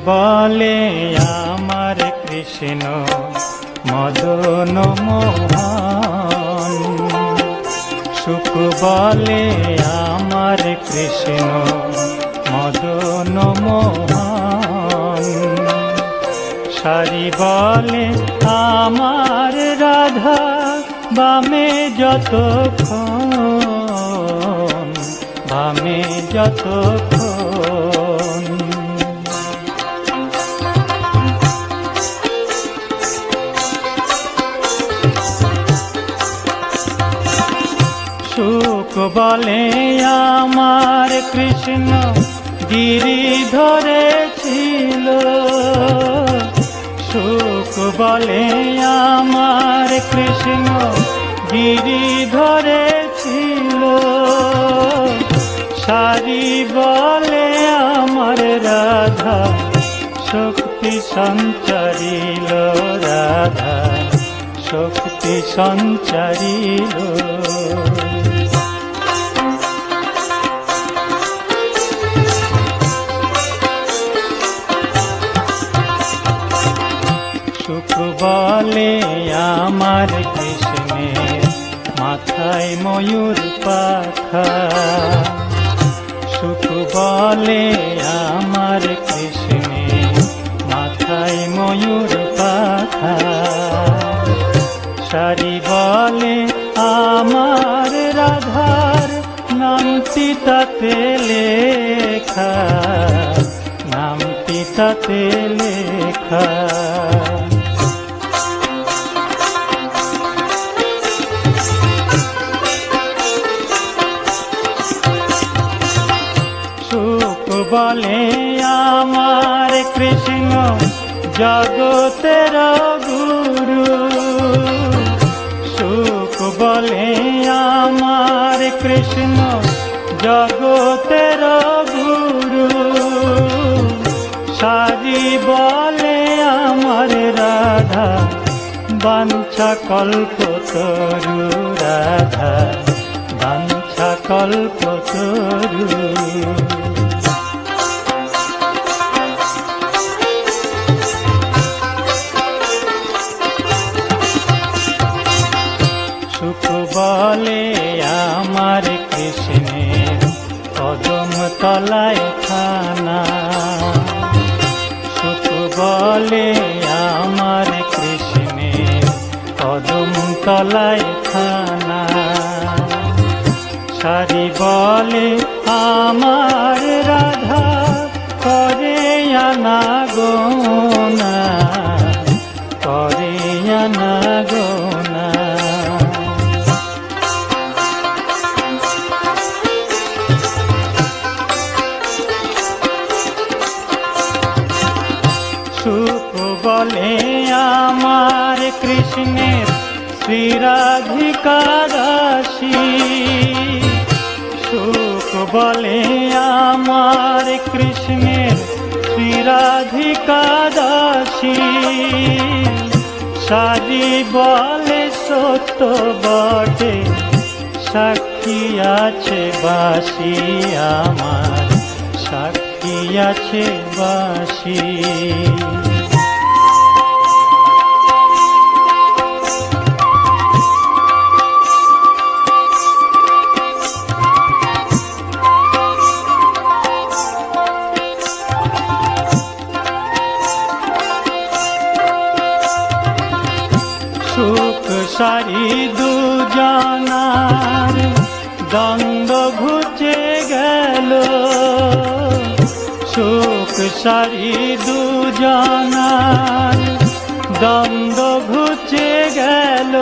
বলে আমার কৃষ্ণ মদন মোহন, সুখ বলে আমার কৃষ্ণ মদন মোহন, সারি বলে আমার রাধা বামে যতক্ষণ, বামে যতক্ষণ। সুখ বলে আমার কৃষ্ণ গিরি ধরেছিল, সুখ বলে আমার কৃষ্ণ গিরি ধরেছিল, সারি বলে আমার রাধা শক্তি সঞ্চারিল, রাধা শক্তি সঞ্চারিল। সুখ বলে আমার কৃষ্ণের মাথায় ময়ূর পাখা, সুখ বলে আমার কৃষ্ণের মাথায় ময়ূর পাখা, সারি বলে আমার রাধার নামটি তাতে লেখা, নামটি তাতে লেখা। সুখ বলে আমার কৃষ্ণ জগতের গুরু, সুখ বলে আমার কৃষ্ণ জগতের গুরু, সারি বলে আমার রাধা বাঞ্ছা কল্পতরু, রাধা বাঞ্ছা কল্পতরু। সুখ বলে আমার কৃষ্ণের কদম তলায় খানা, সুখ বলে আমার কৃষ্ণের কদম তলায় খানা, সারি বলে আমার রাধা করে আনা গোনা, করে আনা গোনা। সুখ বলে আমার কৃষ্ণের শ্রী রাধিকা দাসী, সুখ বলে আমার কৃষ্ণের শ্রী রাধিকা দাসী, সারি বলে সত্য বটে সাক্ষী আছে বাসি, আমার সাক্ষী আছে বাসি। সুখ সারি দুজনার দ্বন্দ্ব ঘুচে গেল, সুখ সারি দুজনার দ্বন্দ্ব ঘুচে গেল,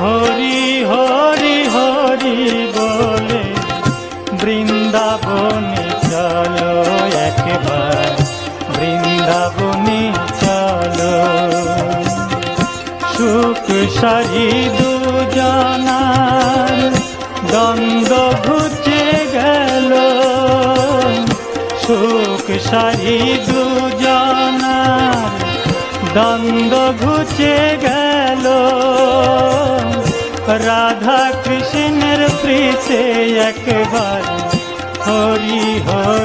হরি হরি হরি বলে বৃন্দাবনে চলো, একবার বৃন্দাবনে চলো। সুখ সারি দুজনার দ্বন্দ্ব ঘুচে গেল, সুখ সারি দুজনার দ্বন্দ্ব ঘুচে গেল, রাধা কৃষ্ণের প্রীতে একবার হরি হরি